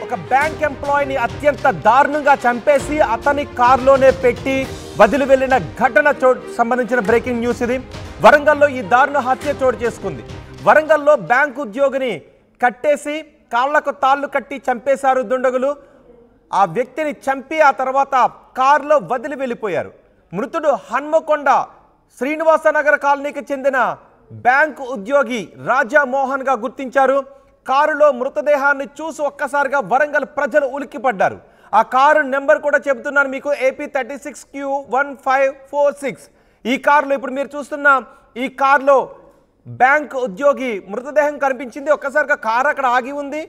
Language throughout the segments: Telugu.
ఒక బ్యాంక్ ఎంప్లాయీని అత్యంత దారుణంగా చంపేసి అతని కారులోనే పెట్టి వదిలి వెళ్లిన ఘటన సంబంధించిన బ్రేకింగ్ న్యూస్ ఇది. వరంగల్లో ఈ దారుణ హత్య చోటు చేసుకుంది. వరంగల్లో బ్యాంక్ ఉద్యోగిని కట్టేసి కాళ్లకు తాళ్లు కట్టి చంపేశారు దుండగులు. ఆ వ్యక్తిని చంపి ఆ తర్వాత కారులో వదిలి వెళ్ళిపోయారు. మృతుడు హన్మకొండ శ్రీనివాసనగర్ కాలనీకి చెందిన బ్యాంకు ఉద్యోగి రాజా మోహన్గా గుర్తించారు. కారులో మృతదేహాన్ని చూసి ఒక్కసారిగా వరంగల్ ప్రజలు ఉలిక్కిపడ్డారు. ఆ కారు నెంబర్ కూడా చెబుతున్నాను మీకు, AP36Q1546. ఈ కారులో ఇప్పుడు మీరు చూస్తున్న ఈ కారులో బ్యాంక్ ఉద్యోగి మృతదేహం కనిపించింది. ఒక్కసారిగా కారు అక్కడ ఆగి ఉంది.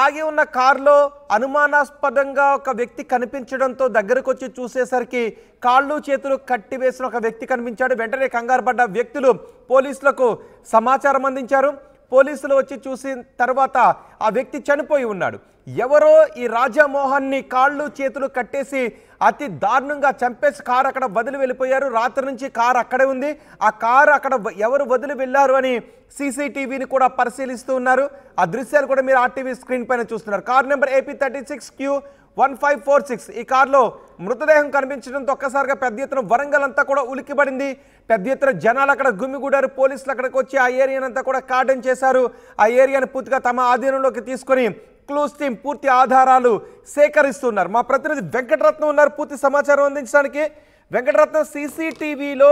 ఆగి ఉన్న కారులో అనుమానాస్పదంగా ఒక వ్యక్తి కనిపించడంతో దగ్గరకు వచ్చి చూసేసరికి కాళ్ళు చేతులు కట్టివేసిన ఒక వ్యక్తి కనిపించాడు. వెంటనే కంగారు పడ్డ వ్యక్తులు పోలీసులకు సమాచారం అందించారు. పోలీసులు వచ్చి చూసిన తర్వాత ఆ వ్యక్తి చనిపోయి ఉన్నాడు. ఎవరో ఈ రాజామోహన్ని కాళ్ళు చేతులు కట్టేసి అతి దారుణంగా చంపేసి కారు అక్కడ వదిలి వెళ్ళిపోయారు. రాత్రి నుంచి కారు అక్కడే ఉంది. ఆ కారు అక్కడ ఎవరు వదిలి వెళ్ళారు అని సీసీటీవీని కూడా పరిశీలిస్తూ ఉన్నారు. ఆ దృశ్యాలు కూడా మీరు ఆర్టీవీ స్క్రీన్ పైన చూస్తున్నారు. Car number AP36Q1546. ఈ కారులో మృతదేహం కనిపించడంతో ఒక్కసారిగా పెద్ద ఎత్తున వరంగల్ అంతా కూడా ఉలిక్కిపడింది. పెద్ద ఎత్తున జనాలు అక్కడ గుమిగూడారు. పోలీసులు అక్కడికి వచ్చి ఆ ఏరియాని అంతా కూడా కార్డన్ చేశారు. ఆ ఏరియాని పూర్తిగా తమ ఆధీనంలోకి తీసుకొని క్లూస్ టీం పూర్తి ఆధారాలు సేకరిస్తున్నారు. మా ప్రతినిధి వెంకటరత్నం ఉన్నారు పూర్తి సమాచారం అందించడానికి. వెంకటరత్నం, సీసీటీవీలో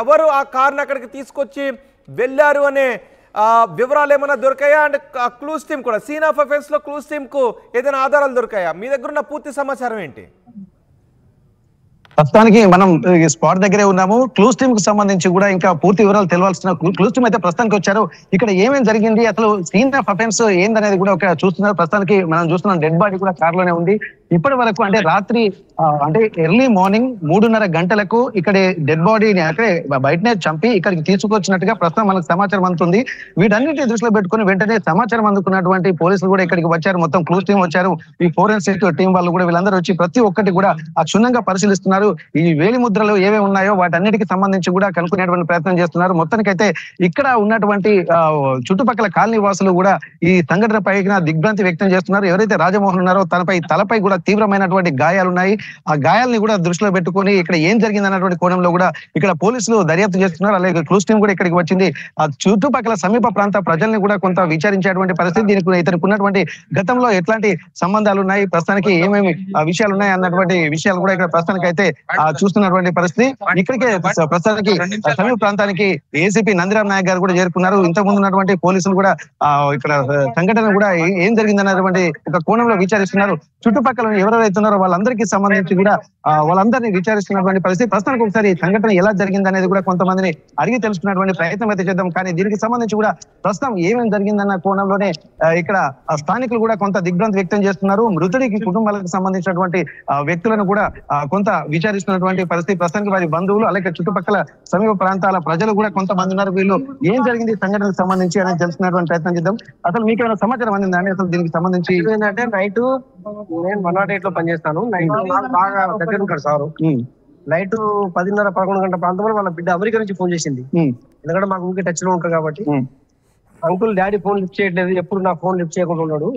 ఎవరు ఆ కారుని అక్కడికి తీసుకొచ్చి వెళ్ళారు అనే వివరాలు ఏమైనా దొరికాయా? అండ్ క్లూస్ టీం కూడా, సీన్ ఆఫ్ అఫెన్స్ లో క్లూస్ టీం కు ఏదైనా ఆధారాలు దొరికాయా? మీ దగ్గర ఉన్న పూర్తి సమాచారం ఏంటి? ప్రస్తుతానికి మనం స్పాట్ దగ్గరే ఉన్నాము. క్లూస్ టీమ్ కు సంబంధించి కూడా ఇంకా పూర్తి వివరాలు తెలవాల్సిన క్లూస్ టీమ్ అయితే ప్రస్తుతానికి వచ్చారు. ఇక్కడ ఏమేమి జరిగింది, అసలు సీన్ ఆఫ్ అఫెన్స్ ఏందనేది కూడా ఒక చూస్తున్నారు. ప్రస్తుతానికి మనం చూస్తున్నాం డెడ్ బాడీ కూడా కార్ లోనే ఉంది. ఇప్పటి వరకు అంటే రాత్రి అంటే ఎర్లీ మార్నింగ్ 3:30 గంటలకు ఇక్కడ డెడ్ బాడీని అక్కడే బయటనే చంపి ఇక్కడికి తీసుకొచ్చినట్టుగా ప్రస్తుతం మనకు సమాచారం అందుతుంది. వీటన్నిటిని దృష్టిలో పెట్టుకుని వెంటనే సమాచారం అందుకున్నటువంటి పోలీసులు కూడా ఇక్కడికి వచ్చారు. మొత్తం క్లూస్ టీం వచ్చారు. ఈ ఫోరెన్సిక్ టీం వాళ్ళు కూడా వీళ్ళందరూ వచ్చి ప్రతి ఒక్కటి కూడా క్షుణ్ణంగా పరిశీలిస్తున్నారు. ఈ వేలి ముద్రలు ఏవేవి ఉన్నాయో వాటన్నిటికి సంబంధించి కూడా కనుక్కునేటువంటి ప్రయత్నం చేస్తున్నారు. మొత్తానికైతే ఇక్కడ ఉన్నటువంటి చుట్టుపక్కల కాలనీ వాసులు కూడా ఈ సంఘటన పైన దిగ్భ్రాంతి వ్యక్తం చేస్తున్నారు. ఎవరైతే రాజమోహన్ ఉన్నారో తలపై కూడా తీవ్రమైనటువంటి గాయాలున్నాయి. ఆ గాయాలని కూడా దృష్టిలో పెట్టుకుని ఇక్కడ ఏం జరిగింది అన్నటువంటి కోణంలో కూడా ఇక్కడ పోలీసులు దర్యాప్తు చేస్తున్నారు. అలాగే క్లూస్ టీం కూడా ఇక్కడికి వచ్చింది. ఆ చుట్టుపక్కల సమీప ప్రాంత ప్రజల్ని కూడా కొంత విచారించేటువంటి పరిస్థితి. దీనికి ఇతనికి ఉన్నటువంటి గతంలో ఎట్లాంటి సంబంధాలు ఉన్నాయి, ప్రస్తుతానికి ఏమేమి విషయాలు ఉన్నాయి అన్నటువంటి విషయాలు కూడా ఇక్కడ ప్రస్తుతానికి అయితే చూస్తున్నటువంటి పరిస్థితి. ఇక్కడికే ప్రస్తుతానికి సమీప ప్రాంతానికి ఏసీపీ నందిరామ్ నాయక్ గారు కూడా చేరుకున్నారు. ఇంతకుముందు ఉన్నటువంటి పోలీసులు కూడా ఇక్కడ సంఘటన కూడా ఏం జరిగింది అన్నటువంటి ఒక కోణంలో విచారిస్తున్నారు. చుట్టుపక్కల ఎవరెవరైతే ఉన్నారో వాళ్ళందరికీ సంబంధించి కూడా వాళ్ళందరినీ విచారిస్తున్నటువంటి పరిస్థితి. ప్రస్తుతానికి ఒకసారి సంఘటన ఎలా జరిగింది అనేది కూడా కొంతమందిని అడిగి తెలుసుకున్నటువంటి ప్రయత్నం అయితే చేద్దాం. కానీ దీనికి సంబంధించి కూడా ప్రస్తుతం ఏమేమి జరిగిందన్న కోణంలోనే ఇక్కడ స్థానికులు కూడా కొంత దిగ్భ్రాంతి వ్యక్తం చేస్తున్నారు. మృతుడికి కుటుంబాలకు సంబంధించినటువంటి వ్యక్తులను కూడా కొంత విచారిస్తున్నటువంటి పరిస్థితి. ప్రస్తుతానికి వారి బంధువులు అలాగే చుట్టుపక్కల సమీప ప్రాంతాల ప్రజలు కూడా కొంతమంది ఉన్నారు. వీళ్ళు ఏం జరిగింది సంఘటనకు సంబంధించి అనేది తెలుసుకున్నటువంటి ప్రయత్నం చేద్దాం. అసలు మీకు ఏమైనా సమాచారం అందిందా అని? అసలు దీనికి సంబంధించి ఏంటంటే నైట్ నేను 108 లో పనిచేస్తాను. నైట్ బాగా దగ్గర ఉంటాడు సారు. నైట్ 10:30, 11 గంటల ప్రాంతంలో వాళ్ళ బిడ్డ అమెరికా నుంచి ఫోన్ చేసింది. ఎందుకంటే మాకు ఊరికే టచ్ లో ఉంటారు కాబట్టి. అంకుల్ డాడీ ఫోన్ లిఫ్ట్ చేయట్లేదు, ఎప్పుడు నా ఫోన్ లిఫ్ట్ చేయకుండా ఉన్నాడు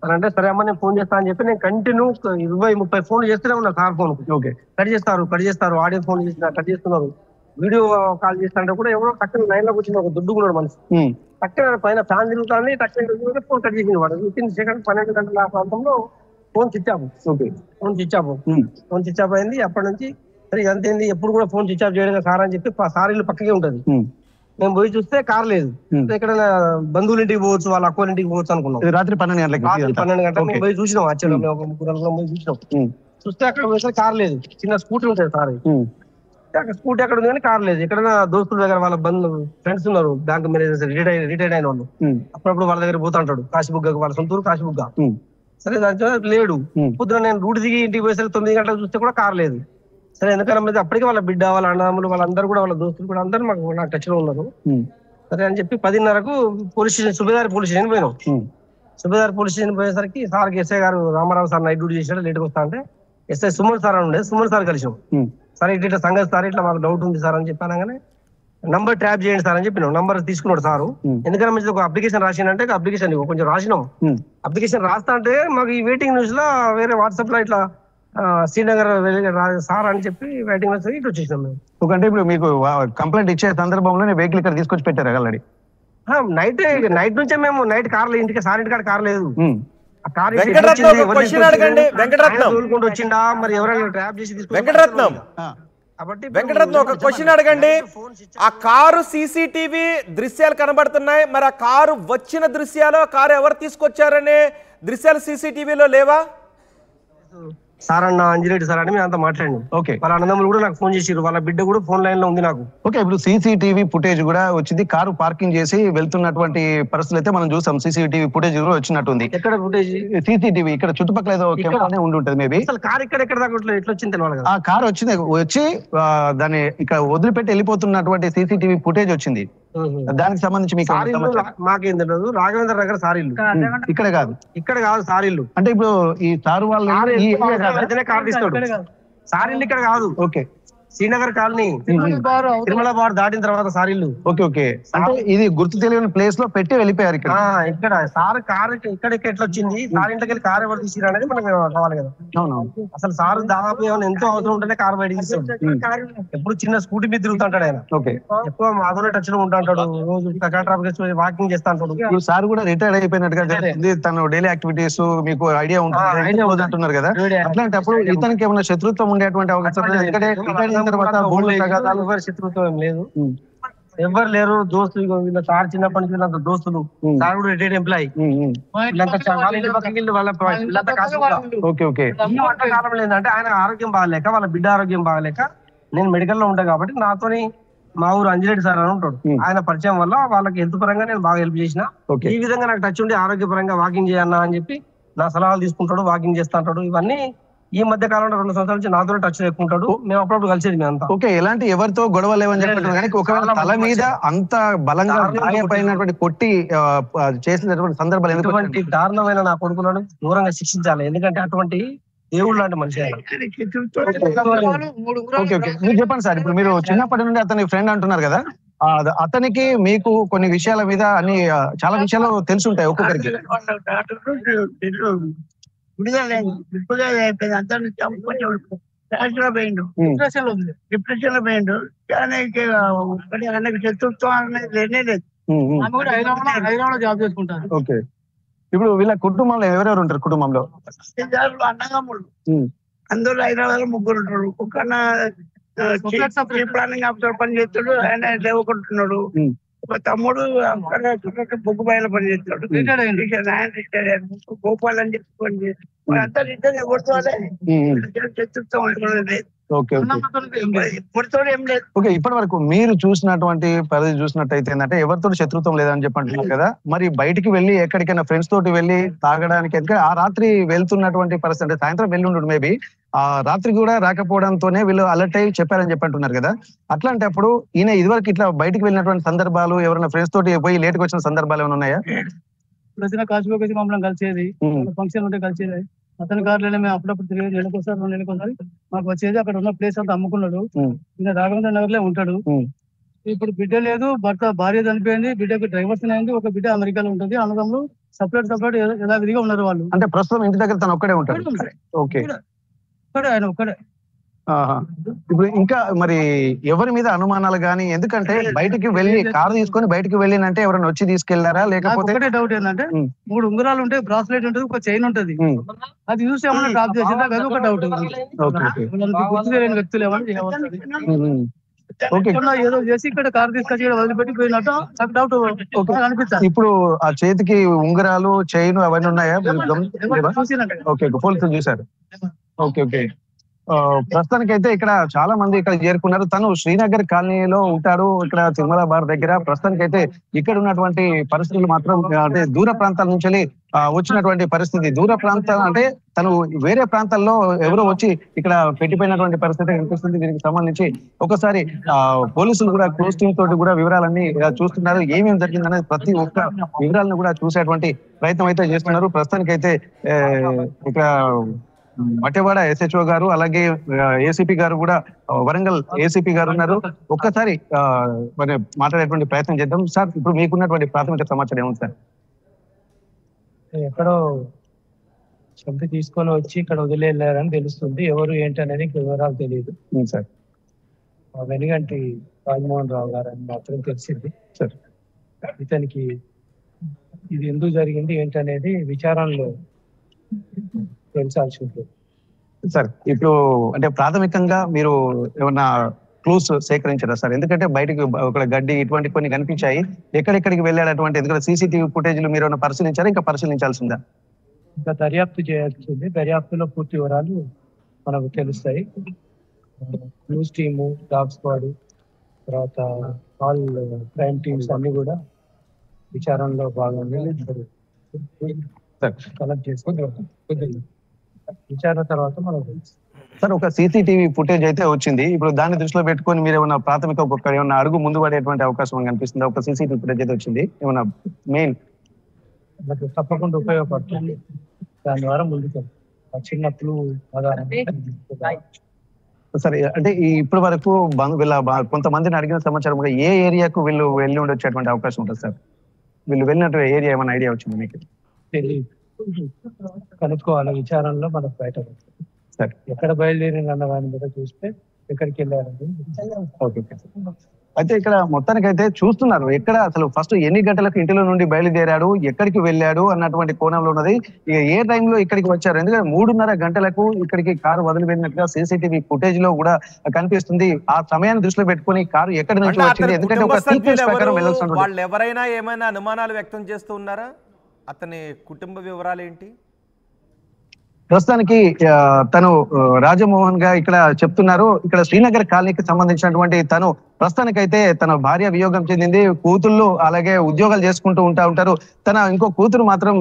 అని అంటే, సరే అమ్మ నేను ఫోన్ చేస్తా అని చెప్పి నేను కంటిన్యూ 20-30 ఫోన్లు చేస్తూనే ఉన్నా సార్. ఫోన్ కట్ చేస్తారు, ఆడియో ఫోన్ చేసిన కట్ చేస్తున్నారు, వీడియో కాల్ చేస్తారంటే కూడా ఎవరో టక్కన లైన్ లో కూర్చుని ఒక దుడ్డుకున్నాడు మనిషి. టక్కన పైన ఫ్యాన్ తిరుగుతానని టక్కన ఫోన్ కట్ చేసింది వాడు. 15 సెకండ్ 12 గంటల ప్రాంతంలో ఫోన్ స్విచ్ ఆఫ్ అయింది. అప్పటి నుంచి సరే ఇదంతేంది, ఎప్పుడు కూడా ఫోన్ స్విచ్ ఆఫ్ చేయడం సార్ అని చెప్పి సార్ ఇల్లు పక్కకే ఉంటది. మేము పోయి చూస్తే కార్ లేదు. ఇక్కడ బంధువుల ఇంటికి పోవచ్చు, వాళ్ళ అక్కల ఇంటికి పోవచ్చు అనుకున్నాం. రాత్రి 12 గంటలకు మేము పోయి చూసినాం. యాక్చువల్గా మేము ఒక 3 గంటల పోయి చూసినాం. చూస్తే అక్కడ పోయి కార్ లేదు. చిన్న స్కూటీ ఉంటుంది సార్. అక్కడ స్కూటీ అక్కడ ఉంది కానీ కార్ లేదు. ఎక్కడైనా దోస్తుల దగ్గర వాళ్ళ ఫ్రెండ్స్ ఉన్నారు, బ్యాంక్ మేనేజర్స్ రిటైర్డ్ అయిన వాళ్ళు. అప్పుడప్పుడు వాళ్ళ దగ్గర పోతా ఉంటాడు. కాశీబుగ్గ, వాళ్ళ సొంతూరు కాశీబుగ్గ. సరే దాని లేడు. పొద్దున నేను రూట్ దిగి ఇంటికి పోయేసరికి 9 గంటలకు చూస్తే కూడా కార్ లేదు. సరే ఎందుకన్నా అప్పటికే వాళ్ళ బిడ్డ, వాళ్ళ అన్నదమ్ములు, వాళ్ళందరూ కూడా వాళ్ళ దోస్తులు కూడా అందరూ నాకు టచ్ లో ఉన్నారు. సరే అని చెప్పి 10:30కు police station, Subedari police station పోయినాం. సుబేదారి పోలీస్ స్టేషన్ పోయేసరికి సార్కి ఎస్ఐ గారు రామారావు సార్ నైట్ డ్యూటీ చేశాడు, లేట్గా వస్తా అంటే ఎస్ఐ సుమన్ సార్ అని ఉండే, సుమన్ సార్ కలిసాం. సరే ఇట్లా సంగతి సార్, ఇట్లా మాకు డౌట్ ఉంది సార్ అని చెప్పానగానే నంబర్ ట్రాప్ చేయండి సార్ అని చెప్పినాం. నంబర్ తీసుకున్నాడు సారు. ఎందుకంటే మంచిది ఒక అప్లికేషన్ రాసిందంటే అప్లికేషన్ కొంచెం రాసినాం. అప్లికేషన్ రాస్తా అంటే మాకు ఈ వెయిటింగ్ న్యూస్ లో వేరే వాట్సాప్ లో ఇట్లా శ్రీనగర్ సార్ అని చెప్పి వెయిటింగ్ న్యూస్ ఇటు వచ్చేసినాం మేము. అంటే ఇప్పుడు మీకు కంప్లైంట్ ఇచ్చే సందర్భంలో వెహికల్ ఇక్కడ తీసుకొచ్చి పెట్టారు ఆల్రెడీ? నైట్ నుంచే మేము నైట్ కార్ ఇంటికి సార్ ఇంటికాడ కార్ లేదు. వెంకటరత్నం వచ్చిండా మరి ఎవరైనా ట్రాప్ చేసి వెంకటరత్నం ఒక క్వశ్చన్ అడగండి. ఆ కారు సీసీటీవీ దృశ్యాలు కనబడుతున్నాయి, మరి ఆ కారు వచ్చిన దృశ్యాలు, కారు ఎవరు తీసుకొచ్చారనే దృశ్యాలు సీసీటీవీలో లేవా? సార్ అన్న అంజిరెడ్డి సార్ అని మేము అంతా మాట్లాడినాం. ఓకే, వాళ్ళ అన్నదమ్ములు కూడా నాకు ఫోన్ చేసిరు, వాళ్ళ బిడ్డ కూడా ఫోన్ లైన్ లో ఉంది నాకు. ఓకే, ఇప్పుడు సీసీటీవీ ఫుటేజ్ కూడా వచ్చింది. కారు పార్కింగ్ చేసి వెళ్తున్నటువంటి పరిస్థితులు అయితే మనం చూసాం. సీసీటీవీ ఫుటేజ్ కూడా వచ్చినట్టుంది. ఎక్కడ ఫుటేజ్? సీసీటీవీ ఇక్కడ చుట్టుపక్కల ఏదో కెమెరానే ఉండి ఉంటుంది మేబీ. అసలు కార్ ఎక్కడ దాకా ఎట్లా వచ్చింది తెలియాలి కదా. ఆ కార్ వచ్చి దాన్ని ఇక్కడ వదిలిపెట్టి వెళ్ళిపోతున్నటువంటి సీసీటీవీ ఫుటేజ్ వచ్చింది. దానికి సంబంధించి మీకు మాకేం తెలియదు. రాఘవేంద్ర నగర్ సారీలు ఇక్కడ కాదు సారీలు అంటే ఇప్పుడు ఈ సారు వాళ్ళు కార్ తీసుకోడు. సారీలు ఇక్కడ కాదు. Okay, Srinagar colony Tirumala bar దాటిన తర్వాత సారీలు. ఓకే ఓకే, అంటే ఇది గుర్తు తెలియని ప్లేస్ లో పెట్టి వెళ్ళిపోయారు ఇక్కడ. ఇక్కడ సార్ కార్ ఇక్కడ ఎట్లా వచ్చింది, సార్ ఇంట్లోకి వెళ్ళి కార్ ఎవరు తీసిరు అనేది మనకు కావాలి కదా. అవునవును, అసలు సార్ దాదాపు ఏమైనా ఎంతో అవసరం ఉంటేనే కార్ బయట తీస్తాడు. ఎప్పుడు చిన్న స్కూటీ మీద తిరుగుతుంటాడు ఆయన. ఓకే, ఎక్కువ మాధునే టచ్ లో ఉంటాడు. రోజు ట్రాఫిక్ వాకింగ్ చేస్తా ఉంటాడు. సార్ కూడా రిటైర్డ్ అయిపోయినట్టుగా తెలిసింది. తను డైలీ యాక్టివిటీస్ మీకు ఐడియా ఉంటుంది అంటున్నారు కదా. అట్లాంటప్పుడు ఇతనికి ఏమైనా శత్రుత్వం ఉండేటువంటి అవకాశం? ఎందుకంటే శత్రుత్వం ఏం లేదు, ఎవరు లేరు. దోస్తులు వీళ్ళ సార్ చిన్నప్పటి నుంచి వీళ్ళంత దోస్తులు. సార్ కూడా రిటైర్డ్ ఎంప్లాయీ. కాలం లేదంటే ఆయన ఆరోగ్యం బాగలేక, వాళ్ళ బిడ్డ ఆరోగ్యం బాగలేక నేను మెడికల్ లో ఉంటా కాబట్టి నాతోని మా ఊరు అంజిరెడ్డి సార్ అని ఉంటాడు. ఆయన పరిచయం వల్ల వాళ్ళకి హెల్త్ పరంగా నేను బాగా హెల్ప్ చేసిన. ఈ విధంగా నాకు టచ్ ఉండి ఆరోగ్య పరంగా వాకింగ్ చేయన్నా అని చెప్పి నా సలహాలు తీసుకుంటాడు, వాకింగ్ చేస్తా ఉంటాడు. ఇవన్నీ ఈ మధ్య కాలంలో 2 సంవత్సరాల నుంచి నాతో టచ్ ఎక్కుంటాడు. మేము అప్పుడప్పుడు కలిసేది మేమంతా. ఓకే, ఎలాంటి ఎవరితో గొడవ లేవని చెప్పారు కానీ ఒకవేళ తల మీద అంత బలంగా గాయపడినటువంటి కొట్టి చేసినటువంటి సందర్భాలు ఎటువంటి దారుణమైన నా కొడుకులను దూరంగా శిక్షించాలి. ఎందుకంటే అటువంటి దేవుడు లాంటి మనిషి. ఓకే ఓకే, మీరు చెప్పండి సార్. ఇప్పుడు మీరు చిన్నప్పటి నుండి అతని ఫ్రెండ్ అంటున్నారు కదా, అతనికి మీకు కొన్ని విషయాల మీద అన్ని చాలా విషయాలు తెలిసి ఉంటాయి ఒక్కొక్కరికి. డిప్రెషన్ లో పోయిండు. శత్రుత్వం అనేది లేనే లేదు. జాబ్ చేసుకుంటారు. ఓకే, ఇప్పుడు వీళ్ళ కుటుంబంలో ఎవరెవరు ఉంటారు? కుటుంబంలో అన్నదమ్ములు అందరూ హైదరాబాద్ లో 3 ఉంటారు. ఒక్కన్న ప్లానింగ్ ఆఫీసర్ పని చేస్తాడు, ఆయన లేవకుంటున్నాడు. ఒక తమ్ముడు అక్కడ బొగ్గు బయలు పని చేస్తాడు. గోపాల్ అని చెప్పి పని చేస్తాడు. అంతా రిటర్న్ కొడుకోవాలి. శత్రుత్వం ఓకే, ఇప్పటి వరకు మీరు చూసినటువంటి పరిధి చూసినట్టయితే ఏంటంటే ఎవరితో శత్రుత్వం లేదని చెప్పి అంటున్నారు కదా. మరి బయటికి వెళ్ళి ఎక్కడికైనా ఫ్రెండ్స్ తోటి వెళ్ళి తాగడానికి, ఎందుకంటే ఆ రాత్రి వెళ్తున్నటువంటి పరిస్థితి, అంటే సాయంత్రం వెళ్ళి ఉండడు మేబీ, ఆ రాత్రి కూడా రాకపోవడంతోనే వీళ్ళు అలర్ట్ అయ్యి చెప్పారని చెప్పి అంటున్నారు కదా. అట్లాంటప్పుడు ఈయన ఇదివరకు ఇట్లా బయటికి వెళ్ళినటువంటి సందర్భాలు, ఎవరైనా ఫ్రెండ్స్ తోటి పోయి లేట్కి వచ్చిన సందర్భాలు ఏమైనా ఉన్నాయా? వచ్చిన కాశీలోకి వచ్చి మమ్మల్ని కలిసేది, ఫంక్షన్ ఉంటే కలిసేది. అతని కార్లోనే మేము అప్పుడప్పుడు తిరిగి నెలకోసారి 2 నెలలకోసారి మాకు వచ్చేది. అక్కడ ఉన్న ప్లేస్ అంతా అమ్ముకున్నాడు. ఈయన రాఘవేంద్ర నగర్ లో ఉంటాడు. ఇప్పుడు బిడ్డ లేదు, భార్య చనిపోయింది, బిడ్డకు డ్రైవర్స్ అయింది, ఒక బిడ్డ అమెరికాలో ఉంటుంది. అన్నదమ్ములు సపరేట్ యథావిధిగా ఉన్నారు వాళ్ళు. అంటే ప్రస్తుతం ఇంటి దగ్గర తను ఒక్కడే ఉంటాడు. ఓకే, ఆయన ఒక్కడే. ఇప్పుడు ఇంకా మరి ఎవరి మీద అనుమానాలు గానీ, ఎందుకంటే బయటికి వెళ్ళి కారు తీసుకొని బయటికి వెళ్ళినంటే ఎవరైనా వచ్చి తీసుకెళ్లారా లేకపోతే? ఒకటే డౌట్ ఏంటంటే 3 ఉంగరాలు ఉంటాయి, బ్రాస్లెట్ ఉంటుంది, ఒక చైన్ ఉంటది. అది చూసి ఏమన్నా డ్రాప్ చేసిందా? అది ఒక డౌట్. గుర్తు తెలియని వ్యక్తులు ఏమన్నా ఏదో చేసి ఇక్కడ కారు తీసుకొచ్చి వదిలిపెట్టి పోయినట్టు నాకు డౌట్ అనిపిస్తుంది. ఇప్పుడు ఆ చేతికి ఉంగరాలు, చైన్ అవన్నీ ఉన్నాయా? ఓకే, పోలీసులు చూసారు. ఓకే ఓకే, ప్రస్తుతానికి అయితే ఇక్కడ చాలా మంది ఇక్కడ చేరుకున్నారు. తను శ్రీనగర్ కాలనీలో ఉంటాడు, ఇక్కడ తిరుమల బార్ దగ్గర. ప్రస్తుతానికి అయితే ఇక్కడ ఉన్నటువంటి పరిస్థితులు మాత్రం అంటే దూర ప్రాంతాల నుంచి వచ్చినటువంటి పరిస్థితి. దూర ప్రాంతాలు అంటే తను వేరే ప్రాంతాల్లో ఎవరో వచ్చి ఇక్కడ పెట్టిపోయినటువంటి పరిస్థితి కనిపిస్తుంది. దీనికి సంబంధించి ఒకసారి పోలీసులు కూడా క్లోజ్ టీమ్ తోటి కూడా వివరాలన్నీ చూస్తున్నారు. ఏమేమి జరిగిందనేది ప్రతి ఒక్క వివరాలను కూడా చూసేటువంటి ప్రయత్నం అయితే చేస్తున్నారు. ప్రస్తుతానికి అయితే ఇక్కడ మట్టెవాడ SHO గారు అలాగే ఏసీపీ గారు కూడా వరంగల్ ఏసీపీ గారు ఉన్నారు. ఒక్కసారి మరి మాట్లాడేటువంటి ప్రయత్నం చేద్దాం. సార్, ఇప్పుడు మీకున్నటువంటి ప్రాథమిక సమాచారం ఏముంది సార్? ఎక్కడో చంపి తీసుకొని వచ్చి ఇక్కడ వదిలేళ్ళారని తెలుస్తుంది. ఎవరు ఏంటి అనేది వివరాలు తెలియదు సార్. వెనుగంటి రాజమోహన్ రావు గారు అని మాత్రం తెలిసింది సార్. ఇతనికి ఇది ఎందుకు జరిగింది ఏంటి అనేది విచారణలో తెలిసాల్సి ఉంటుంది సార్. ఇప్పుడు అంటే ప్రాథమికంగా మీరు ఏమన్నా క్లూస్ సేకరించారా సార్? ఎందుకంటే బయటకు ఒక గడ్డి ఇటువంటి కొన్ని కనిపించాయి. ఎక్కడెక్కడికి వెళ్ళాడటువంటి ఎందుకంటే CCTV ఫుటేజ్లు మీరు ఏమైనా పరిశీలించారా, ఇంకా పరిశీలించాల్సిందా? ఇంకా దర్యాప్తు చేయాల్సింది. దర్యాప్తులో పూర్తి వివరాలు మనకు తెలుస్తాయి. న్యూస్ టీము, డాగ్ స్క్వాడ్, తర్వాత ఆల్ క్రైమ్ టీమ్స్ అన్ని కూడా విచారణలో భాగంగా కలెక్ట్ చేసుకుని విచారణ తర్వాత మనకు సార్ ఒక CCTV ఫుటేజ్ అయితే వచ్చింది. ఇప్పుడు దాన్ని దృష్టిలో పెట్టుకొని మీరు ఏమైనా ప్రాథమిక ఏమైనా అడుగు ముందు పడేటువంటి అవకాశం కనిపిస్తుంది? ఒక CCTV ఫుటేజ్ అయితే వచ్చింది, ఏమైనా మెయిన్ మనకు తప్పకుండా ఉపయోగపడుతుంది. దాని ద్వారా ముందుకు చిన్న క్లూ సరే. అంటే ఇప్పటి వరకు వీళ్ళ కొంతమందిని అడిగిన సమాచారం ఏ ఏరియాకు వీళ్ళు వెళ్ళి ఉండొచ్చేటువంటి అవకాశం ఉంటుంది సార్? వీళ్ళు వెళ్ళినట్టు ఏరియా ఏమైనా ఐడియా వచ్చింది మీకు? తెలియదు, కనుక్కోవాలి. విచారణలో మనకు బయట సరే. ఎక్కడ బయలుదేరింది అన్న దాని మీద చూస్తే ఎక్కడికి వెళ్ళారండి. ఓకే. అయితే ఇక్కడ మొత్తానికి అయితే చూస్తున్నారు ఎక్కడ అసలు ఫస్ట్ ఎన్ని గంటలకు ఇంటిలో నుండి బయలుదేరాడు, ఎక్కడికి వెళ్ళాడు అన్నటువంటి కోణంలో ఉన్నది. ఇక ఏ టైంలో ఇక్కడికి వచ్చారు? ఎందుకంటే 3:30 గంటలకు ఇక్కడికి కారు వదిలి వెళ్ళినట్టుగా CCTV ఫుటేజ్ లో కూడా కనిపిస్తుంది. ఆ సమయాన్ని దృష్టిలో పెట్టుకుని కారు ఎక్కడి నుంచి వచ్చింది? ఎందుకంటే ఒక సీక్వెన్స్ ప్రకారం వెళ్ళాల్సిన వాళ్ళు ఎవరైనా ఏమైనా అనుమానాలు వ్యక్తం చేస్తూ ఉన్నారా? అతని కుటుంబ వివరాలు ఏంటి? ప్రస్తుతానికి తను రాజమోహన్ గా ఇక్కడ చెప్తున్నారు. ఇక్కడ శ్రీనగర్ కాలనీకి సంబంధించినటువంటి తను ప్రస్తుతానికైతే తన భార్య వియోగం చెందింది. కూతుళ్ళు అలాగే ఉద్యోగాలు చేసుకుంటూ ఉంటారు. తన ఇంకో కూతురు మాత్రం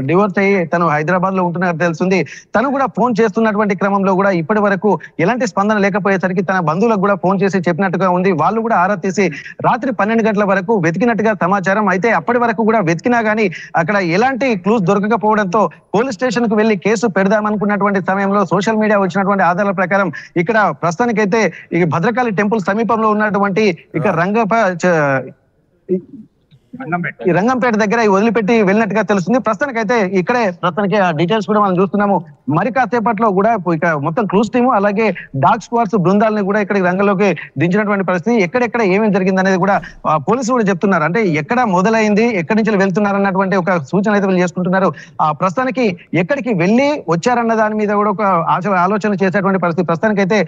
డివోర్స్ అయ్యి తను హైదరాబాద్ లో ఉంటున్నట్టు తెలుస్తుంది. తను కూడా ఫోన్ చేస్తున్నటువంటి క్రమంలో కూడా ఇప్పటి వరకు ఎలాంటి స్పందన లేకపోయేసరికి తన బంధువులకు కూడా ఫోన్ చేసి చెప్పినట్టుగా ఉంది. వాళ్ళు కూడా ఆరా తీసి రాత్రి 12 గంటల వరకు వెతికినట్టుగా సమాచారం. అయితే అప్పటి వరకు కూడా వెతికినా గానీ అక్కడ ఎలాంటి క్లూస్ దొరకకపోవడంతో పోలీస్ స్టేషన్ కు వెళ్లి కేసు పెడదామనుకున్నటువంటి సమయంలో సోషల్ మీడియా వచ్చినటువంటి ఆధారాల ప్రకారం ఇక్కడ ప్రస్తుతానికైతే ఈ భద్రకాళి టెంపుల్ సమీపంలో ఉన్నటువంటి ఇక ఈ రంగంపేట దగ్గర వదిలిపెట్టి వెళ్ళినట్టుగా తెలుస్తుంది. ప్రస్తుతానికైతే ఇక్కడే ఆ డీటెయిల్స్ కూడా మనం చూస్తున్నాము. మరి కాసేపట్లో కూడా ఇక మొత్తం క్లూస్ టీము అలాగే డాగ్ స్క్వాడ్స్ బృందాలని కూడా ఇక్కడ రంగంలోకి దించినటువంటి పరిస్థితి. ఎక్కడెక్కడ ఏమేమి జరిగింది అనేది కూడా పోలీసులు కూడా చెప్తున్నారు. అంటే ఎక్కడ మొదలైంది, ఎక్కడి నుంచి వెళ్తున్నారు అన్నటువంటి ఒక సూచన అయితే వీళ్ళు చేసుకుంటున్నారు. ప్రస్తుతానికి ఎక్కడికి వెళ్ళి వచ్చారన్న దాని మీద కూడా ఒక ఆలోచన చేసేటువంటి పరిస్థితి. ప్రస్తుతానికైతే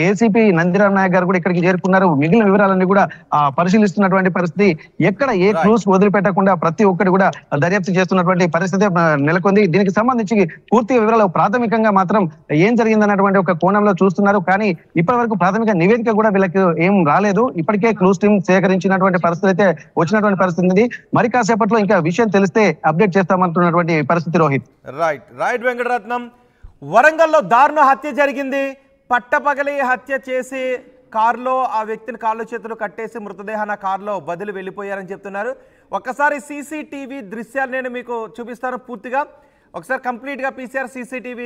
ఏసీపీ నందిరామ్ నాయక్ గారు కూడా ఇక్కడికి చేరుకున్నారు. మిగిలిన వివరాలన్నీ కూడా పరిశీలిస్తున్నటువంటి పరిస్థితి. ఎక్కడ ఏ క్లూస్ వదిలిపెట్టకుండా ప్రతి ఒక్కటి కూడా దర్యాప్తు చేస్తున్నటువంటి పరిస్థితి నెలకొంది. దీనికి సంబంధించి పూర్తి వివరాలు ప్రాథమికంగా మాత్రం ఏం జరిగిందన్నటువంటి ఒక కోణంలో చూస్తున్నారు. కానీ ఇప్పటి వరకు ప్రాథమిక నివేదిక కూడా వీళ్ళకి ఏం రాలేదు. ఇప్పటికే క్లూస్ టీమ్ సేకరించినటువంటి పరిస్థితి అయితే వచ్చినటువంటి పరిస్థితి ఉంది. మరి కాసేపట్లో ఇంకా విషయం తెలిస్తే అప్డేట్ చేస్తామంటున్నటువంటి పరిస్థితి. రోహిత్. రైట్ వెంకటరత్నం. వరంగల్లో దారుణ హత్య జరిగింది. పట్టపగలి హత్య చేసి కారులో ఆ వ్యక్తిని కాళ్ళు చేతులు కట్టేసి మృతదేహాన్ని కారులో బదిలి వెళ్ళిపోయారని చెప్తున్నారు. ఒక్కసారి CCTV దృశ్యాలు నేను మీకు చూపిస్తాను పూర్తిగా. ఒకసారి కంప్లీట్గా PCR CCTV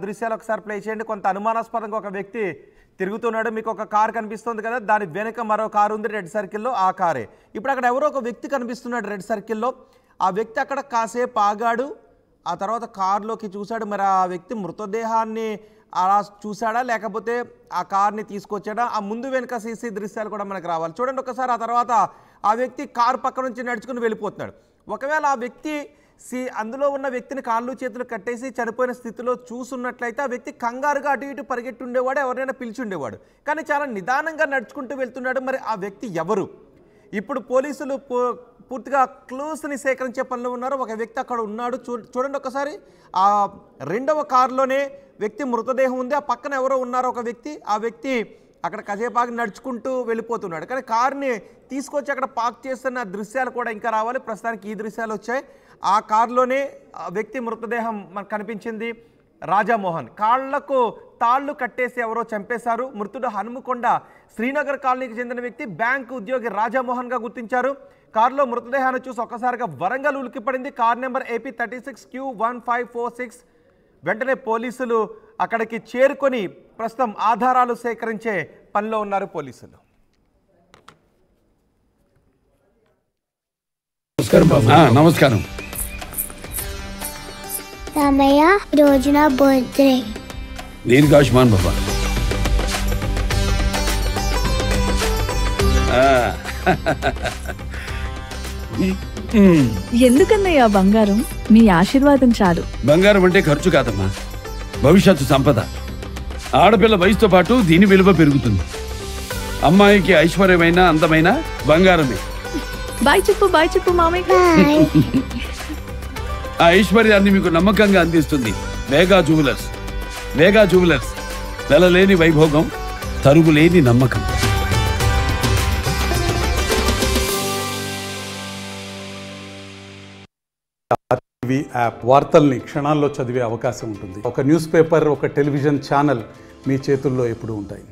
దృశ్యాలు ఒకసారి ప్లే చేయండి. కొంత అనుమానాస్పదంగా ఒక వ్యక్తి తిరుగుతున్నాడు. మీకు ఒక కారు కనిపిస్తుంది కదా, దాని వెనుక మరో కారు ఉంది రెడ్ సర్కిల్లో, ఆ కారే. ఇప్పుడు అక్కడ ఎవరో ఒక వ్యక్తి కనిపిస్తున్నాడు రెడ్ సర్కిల్లో. ఆ వ్యక్తి అక్కడ కాసేపు ఆగాడు. ఆ తర్వాత కారులోకి చూశాడు. మరి ఆ వ్యక్తి మృతదేహాన్ని అలా చూసాడా లేకపోతే ఆ కార్ని తీసుకొచ్చాడా? ఆ ముందు వెనుక CC దృశ్యాలు కూడా మనకు రావాలి. చూడండి ఒకసారి. ఆ తర్వాత ఆ వ్యక్తి కారు పక్క నుంచి నడుచుకుని వెళ్ళిపోతున్నాడు. ఒకవేళ ఆ వ్యక్తి అందులో ఉన్న వ్యక్తిని కాళ్ళు చేతులు కట్టేసి చనిపోయిన స్థితిలో చూసున్నట్లయితే ఆ వ్యక్తి కంగారుగా అటు ఇటు పరిగెట్టి ఉండేవాడు, ఎవరైనా పిలిచి ఉండేవాడు. కానీ చాలా నిదానంగా నడుచుకుంటూ వెళ్తున్నాడు. మరి ఆ వ్యక్తి ఎవరు? ఇప్పుడు పోలీసులు పూర్తిగా క్లూస్ని సేకరించే పనిలో ఉన్నారు. ఒక వ్యక్తి అక్కడ ఉన్నాడు. చూడండి ఒకసారి. ఆ రెండవ కారులోనే వ్యక్తి మృతదేహం ఉంది. ఆ పక్కన ఎవరో ఉన్నారు ఒక వ్యక్తి. ఆ వ్యక్తి అక్కడ కాసేపాకి నడుచుకుంటూ వెళ్ళిపోతున్నాడు. కానీ కార్ని తీసుకొచ్చి అక్కడ పార్క్ చేస్తున్న దృశ్యాలు కూడా ఇంకా రావాలి. ప్రస్తుతానికి ఈ దృశ్యాలు వచ్చాయి. ఆ కారులోనే వ్యక్తి మృతదేహం మనకు కనిపించింది. రాజమోహన్ కాళ్లకు తాళ్లు కట్టేసి ఎవరో చంపేశారు. మృతుడు హనుమకొండ శ్రీనగర్ కాలనీకి చెందిన వ్యక్తి, బ్యాంకు ఉద్యోగి రాజమోహన్ గా గుర్తించారు. కారులో మృతదేహాన్ని చూసి ఒక్కసారిగా వరంగల్ ఉలిక్కిపడింది. Car number AP 36Q1546. వెంటనే పోలీసులు అక్కడికి చేరుకొని ప్రస్తుతం ఆధారాలు సేకరించే పనిలో ఉన్నారు పోలీసులు. నమస్కారం. రామయ్య, రోజు నా బర్త్డే. దీర్ఘాయుష్మాన్ బాబా. ఎందుకన్నయ్యా బంగారం? మీ ఆశీర్వాదం చాలు. బంగారం అంటే ఖర్చు కాదమ్మా, భవిష్యత్తు సంపద. ఆడపిల్ల వయసుతో పాటు దీని విలువ పెరుగుతుంది. అమ్మాయికి ఐశ్వర్యమైన అందమైన బంగారమే. బాయ్ చెప్పు మామయ్య. ఆ ఐశ్వర్యాన్ని మీకు నమ్మకంగా అందిస్తుంది వేగా జ్యువెలర్స్. వేగా జ్యువెలర్స్, వెలలేని వైభోగం, తరుగులేని నమ్మకం. టీవీ యాప్ వార్తల్ని క్షణాల్లో చదివే అవకాశం ఉంటుంది. ఒక న్యూస్ పేపర్, ఒక టెలివిజన్ ఛానల్ మీ చేతుల్లో ఎప్పుడూ ఉంటాయి.